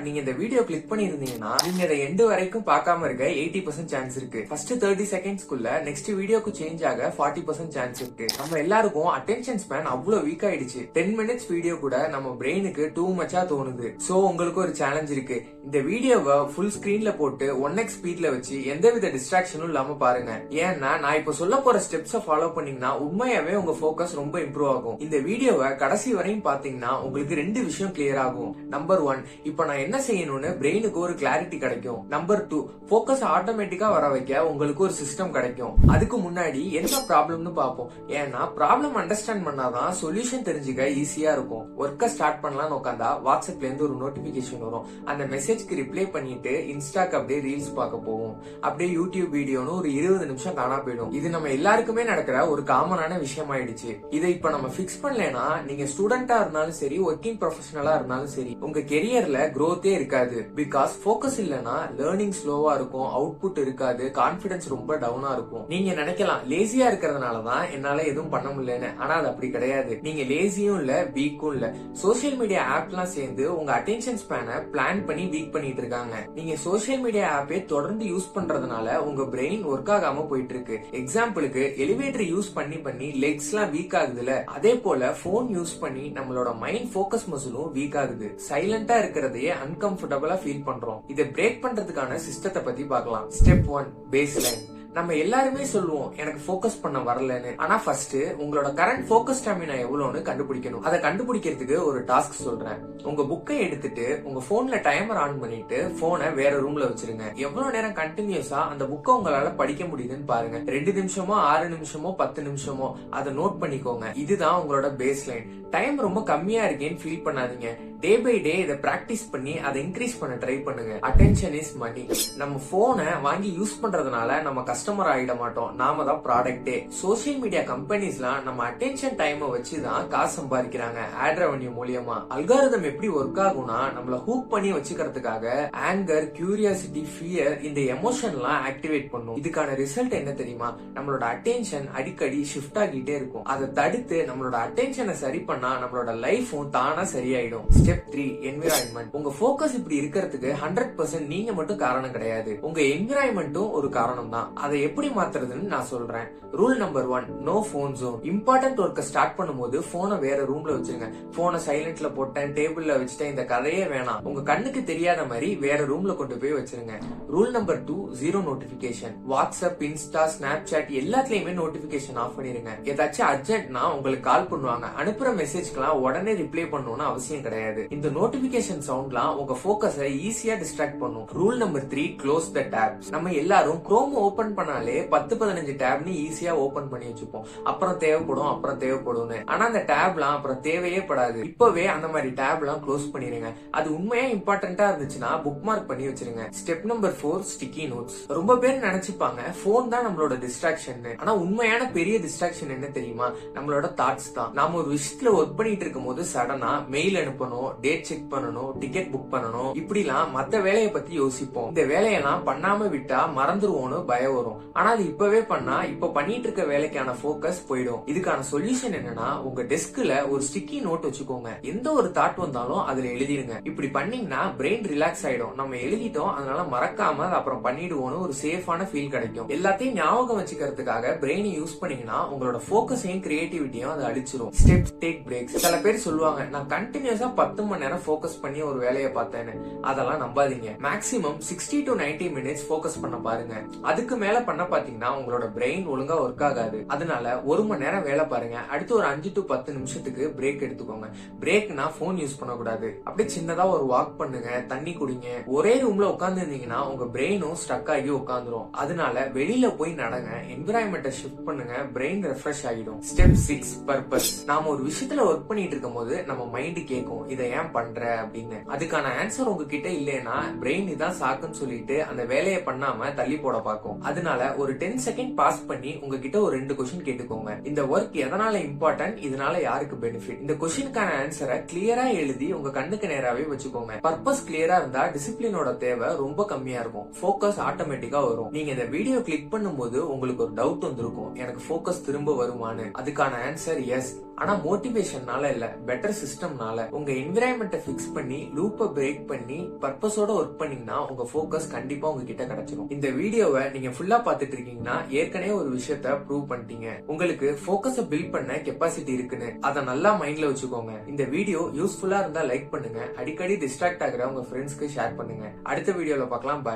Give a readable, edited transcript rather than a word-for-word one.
நீங்க இந்த video click பண்ணிருந்தீங்கன்னா நீங்க இதை எண்டு வரைக்கும் பார்க்காம இருக்க 80% சான்ஸ் இருக்கு. ஃபர்ஸ்ட் 30 செகண்ட்ஸ்க்குள்ள நெக்ஸ்ட் வீடியோக்கு சேஞ்ச் ஆக 40% சான்ஸ் இருக்கு. நம்ம எல்லாருக்கும் அட்டென்ஷன் ஸ்பேன் அவ்வளவு வீக் ஆயிடுச்சு. 10 மினிட்ஸ் வீடியோ கூட நம்ம பிரெயினுக்கு டூ மச்சா தோணுது. சோ உங்களுக்கு ஒரு சேலஞ்ச் இருக்கு. இந்த வீடியோவை ஃபுல் ஸ்கிரீன்ல போட்டு 1x ஸ்பீட்ல வச்சு எந்தவித டிஸ்ட்ராக்ஷனும் இல்லாம பாருங்க. ஏன்னா நான் இப்ப சொல்ல போற ஸ்டெப்ஸை ஃபாலோ பண்ணீங்கன்னா உண்மையாவே உங்க போக்கஸ் ரொம்ப இம்ப்ரூவ் ஆகும். இந்த வீடியோவை கடைசி வரையும் பாத்தீங்கன்னா உங்களுக்கு ரெண்டு விஷயம் கிளியர் ஆகும். நம்பர் 1, இப்ப நான் என்ன செய்யணும்னு பிரெயினுக்கு ஒரு கிளாரிட்டி கிடைக்கும். நம்பர் 2, போக்கஸ் ஆட்டோமேட்டிக்கா வர வைக்க உங்களுக்கு ஒரு சிஸ்டம் கிடைக்கும். அதுக்கு முன்னாடி என்ன ப்ராப்ளம்னு பாப்போம். ஏன்னா ப்ராப்ளம் அண்டர்ஸ்டாண்ட் பண்ணாதான் சொல்யூஷன் தெரிஞ்சுக்க ஈஸியா இருக்கும். ஒர்க்க ஸ்டார்ட் பண்ணலாம்னு உட்காந்தா வாட்ஸ்அப்ல இருந்து ஒரு நோட்டிபிகேஷன் வரும். அந்த மெசேஜ்க்கு ரிப்ளை பண்ணிட்டு இன்ஸ்டாக்கு அப்படியே ரீல்ஸ் பார்க்க போவோம். அப்படியே யூடியூப் வீடியோன்னு ஒரு 20 நிமிஷம் காணா போயிடும். இது நம்ம எல்லாருக்குமே நடக்கிற ஒரு காமனான விஷயம் ஆயிடுச்சு. இதை இப்ப நம்ம பிக்ஸ் பண்ணலனா நீங்க ஸ்டூடெண்டா இருந்தாலும் சரி, ஒர்க்கிங் ப்ரொஃபஷனலா இருந்தாலும் சரி, உங்க கெரியர்ல growth-ஏ இருக்காது. பிகாஸ் போக்கஸ் இல்லனா லேர்னிங் ஸ்லோவா இருக்கும், அவுட்புட் இருக்காது, கான்பிடன்ஸ் ரொம்ப டவுனா இருக்கும். நீங்க நினைக்கலாம் லேசியா இருக்கிறதுனாலதான் என்னால எதுவும் பண்ண முடியலன்னு. ஆனா அது அப்படி கிடையாது. நீங்க லேசியும் இல்ல, வீக்கும் இல்ல. சோசியல் மீடியா ஆப்லாம் சேர்ந்து உங்க அட்டென்ஷன் ஸ்பேனை பிளான் பண்ணி வீக் பண்ணிட்டு இருக்காங்க. நீங்க சோசியல் மீடியா ஆப்பே தொடர்ந்து யூஸ் பண்றதுனால உங்க பிரெயின் ஒர்க் ஆகாம போயிட்டு இருக்கு. எக்ஸாம்பிளுக்கு எலிவேட்டர் யூஸ் பண்ணி பண்ணி லெக்ஸ் எல்லாம் வீக் ஆகுதுல, அதே போல போன் யூஸ் பண்ணி நம்மளோட மைண்ட் போக்கஸ் மசிலும் வீக் ஆகுது. சைலண்டா இருக்கிறதையே அன்கம்ஃபர்டபுளா ஃபீல் பண்றோம். இதை பிரேக் பண்றதுக்கான சிஸ்டத்தை பத்தி பார்க்கலாம். Step 1, base line. நம்ம எல்லாருமே சொல்லுவோம் எனக்கு போக்கஸ் பண்ண வரலன்னு. ஆனா ஃபர்ஸ்ட் உங்களோட கரண்ட் போக்கஸ் ஸ்டாமினா எவ்வளவுன்னு கண்டுபிடிக்கணும். அதை கண்டுபிடிக்கிறதுக்கு ஒரு டாஸ்க் சொல்றேன். உங்க புக்கை எடுத்துட்டு உங்க போன்ல டைமர் ஆன் பண்ணிட்டு போனை வேற ரூம்ல வச்சிருங்க. எவ்வளவு நேரம் கண்டினியூஸா அந்த புக்கை உங்களால படிக்க முடியுதுன்னு பாருங்க. 2 நிமிஷமோ 6 நிமிஷமோ 10 நிமிஷமோ அதை நோட் பண்ணிக்கோங்க. இதுதான் உங்களோட பேஸ் லைன். டைம் ரொம்ப கம்மியா இருக்கேன்னு ஃபீல் பண்ணாதீங்க. டே பை டே இதை பிராக்டிஸ் பண்ணி அதை இன்க்ரீஸ் பண்ண ட்ரை பண்ணுங்க. அட்டென்ஷன் இஸ் மணி. நம்ம போனை வாங்கி யூஸ் பண்றதுனால நம்ம கஸ்டமர் ஆயிட மாட்டோம், நாம தான் ப்ராடக்டே. சோசியல் மீடியா கம்பெனிஸ்லாம் நம்ம அட்டென்ஷன் டைமை வச்சுதான் காசு சம்பாதிக்கிறாங்க ஆட் ரெவன்யூ மூலியமா. அல்காரிதம் எப்படி ஒர்க் ஆகும்னா நம்மள ஹூக் பண்ணி வச்சுக்கிறதுக்காக ஆங்கர், கியூரியாசிட்டி, ஃபியர் இந்த எமோஷன் எல்லாம் ஆக்டிவேட் பண்ணும். இதுக்கான ரிசல்ட் என்ன தெரியுமா? நம்மளோட அட்டென்ஷன் அடிக்கடி ஷிஃப்ட் ஆகிட்டே இருக்கும். அதை தடுத்து நம்மளோட அட்டென்ஷனை சரி பண்ணா நம்மளோட லைஃபும் தானா சரியாயிடும். Step 3, environment. உங்க போக்கஸ் இப்படி இருக்கிறதுக்கு 100% நீங்க மட்டும் காரணம் கிடையாது. உங்க என்விரான்மெண்ட்டும் ஒரு காரணம் தான். அதை எப்படி மாத்துறதுன்னு நான் சொல்றேன். Rule number 1, no phone zone. Important ஒர்க்க ஸ்டார்ட் பண்ணும்போது போனை வேற ரூம்ல வச்சிருங்க. போனை சைலண்ட்ல போட்டேன், டேபிள்ல வச்சுட்டேன், இந்த கதையே வேணாம். உங்க கண்ணுக்கு தெரியாத மாதிரி வேற ரூம்ல கொண்டு போய் வச்சிருங்க. Rule number 2, zero notification. WhatsApp, Insta, Snapchat எல்லாத்துலயுமே நோட்டிபிகேஷன் ஆஃப் பண்ணிருங்க. ஏதாச்சும் அர்ஜென்ட்னா உங்களுக்கு கால் பண்ணுவாங்க. அனுப்புற மெசேஜ்க்கெல்லாம் உடனே ரிப்ளை பண்ணணும்னு அவசியம் கிடையாது. இந்த நோட்டிபிகேஷன் சவுண்ட்லாம் உங்க போக்கஸை ஈஸியா டிஸ்ட்ராக்ட் பண்ணும். Rule number 3, close the tabs. நம்ம எல்லாரும் குரோம் ஓபன் பண்ணாலே 10-15 டேப்னு ஈஸியா ஓபன் பண்ணி வச்சுப்போம். அப்புறம் தேவைப்படும். ஆனா அந்த டேப்லாம் அப்புறம் தேவையே படாது. இப்பவே அந்த மாதிரி டேப்லாம் க்ளோஸ் பண்ணிருங்க. அது உண்மையா இம்பார்ட்டன்டா இருந்துச்சுன்னா புக் மார்க் பண்ணி வச்சிருங்க. Step number 4, sticky notes. ரொம்ப பேர் நினைச்சுப்பாங்க போன் தான் நம்மளோட டிஸ்ட்ராக்ஷன். ஆனா உண்மையான பெரிய டிஸ்ட்ராக்ஷன் என்ன தெரியுமா? நம்மளோட தாட்ஸ் தான். நாம ஒரு விஷயத்துல ஒர்க் பண்ணிட்டு இருக்கும் போது சடனா மெயில் அனுப்பணும், டேட் செக் பண்ணணும், டிக்கெட் புக் பண்ணணும், இப்படிலாம் மத்த வேலையை பத்தி யோசிப்போம். இந்த வேலையெல்லாம் பண்ணாம விட்டா மறந்துருவோம்னு பயம் வரும். ஆனா அது இப்பவே பண்ணா இப்ப பண்ணிட்டு இருக்க வேலைக்கான போக்கஸ் போயிடும். இதுக்கான சொல்யூஷன் என்னன்னா உங்க டெஸ்க்ல ஒரு ஸ்டிக்கி நோட் வச்சுக்கோங்க. எந்த ஒரு தாட் வந்தாலும் அதுல எழுதிருங்க. இப்படி பண்ணீங்கன்னா பிரெயின் ரிலாக்ஸ் ஆயிடும். நம்ம எழுதிட்டோம் அதனால மறக்காம அப்புறம் பண்ணிடுவோம்னு ஒரு சேஃபான ஃபீல் கிடைக்கும். எல்லாத்தையும் ஞாபகம் வச்சுக்கிறதுக்காக பிரெயினை யூஸ் பண்ணீங்கன்னா உங்களோட போக்கஸையும் கிரியேட்டிவிட்டியும் அதை அழிச்சிரும். Steps, take breaks. சில பேர் சொல்லுவாங்க நான் கண்டினியூஸா 10 மணி நேரம் போக்கஸ் பண்ணி ஒரு வேலையை பார்த்தேன்னு. அதெல்லாம் நம்பாதீங்க. மேக்ஸிமம் 60 to 90 மினிட்ஸ் போக்கஸ் பண்ண பாருங்க. அதுக்கு மேல பண்ண பாத்தீங்கன்னா உங்களோட பிரெயின் ஒழுங்கா ஒர்க் ஆகாது. அதனால 1 மணி நேரம் வேலை பாருங்க. அடுத்து ஒரு 5 to 10 நிமிஷத்துக்கு பிரேக் எடுத்துக்கோங்க. பிரேக்னா போன் யூஸ் பண்ணக்கூடாது. அப்படியே சின்னதா ஒரு வாக் பண்ணுங்க, தண்ணி குடிங்க. ஒரே ரூம்ல உட்கார்ந்து இருந்தீங்கன்னா உங்க பிரெயினும் ஸ்ட்ரக் ஆகி உட்காந்துரும். அதனால வெளியில போய் நடங்க, என்விரான்மெண்ட்டை ஷிஃப்ட் பண்ணுங்க, பிரெயின் ரெஃப்ரெஷ் ஆகிடும். Step 6, purpose. நாம ஒரு விஷயத்துல ஒர்க் பண்ணிட்டு இருக்கும் போது நம்ம மைண்ட் கேட்கும் இதை ஏன் பண்ற அப்படின்னு. அதுக்கான ஆன்சர் உங்ககிட்ட இல்லைன்னா பிரெயின் இதான் சாக்குன்னு சொல்லிட்டு அந்த வேலையை பண்ணாம தள்ளி போட பார்க்கும். அதனால ஒரு 10 செகண்ட் பாஸ் பண்ணி உங்ககிட்ட ஒரு 2 கொஸ்டின் கேட்டுக்கோங்க. இந்த ஒர்க் எதனால இம்பார்ட்டன்ட், இதனால யாருக்கு பெனிஃபிட்? இந்த கொஸ்டினுக்கான ஆன்சரை கிளியரா எழுதி உங்க கண்ணுக்கு நேராவே வச்சுக்கோங்க. பர்பஸ் கிளியரா இருந்தா டிசிப்ளினோட தேவை ரொம்ப கம்மியா இருக்கும். போக்கஸ் ஆட்டோமேட்டிக்கா வரும். நீங்க இந்த வீடியோ கிளிக் பண்ணும்போது உங்களுக்கு ஒரு டவுட் வந்திருக்கும், எனக்கு போக்கஸ் திரும்ப வருமானு. அதுக்கான ஆன்சர் எஸ். ஆனா மோட்டிவேஷன்னால இல்ல, பெட்டர் சிஸ்டம்னால. உங்க என்விரான்மெண்ட்டை பிக்ஸ் பண்ணி லூப்பை பிரேக் பண்ணி பர்பஸோட ஒர்க் பண்ணீங்கன்னா உங்க ஃபோக்கஸ் கண்டிப்பா உங்ககிட்ட கிடைச்சிடும். இந்த வீடியோவை நீங்க ஃபுல்லா பாத்துட்டு இருக்கீங்கன்னா ஏற்கனவே ஒரு விஷயத்த ப்ரூவ் பண்ணிட்டீங்க. உங்களுக்கு ஃபோக்கஸை பில்ட் பண்ண கெப்பாசிட்டி இருக்குன்னு அதை நல்லா மைண்ட்ல வச்சுக்கோங்க. இந்த வீடியோ யூஸ்ஃபுல்லா இருந்தா லைக் பண்ணுங்க. அடிக்கடி டிஸ்ட்ராக்ட் ஆகிற உங்க ஃப்ரெண்ட்ஸ்க்கு ஷேர் பண்ணுங்க. அடுத்த வீடியோல பார்க்கலாம். பாய்.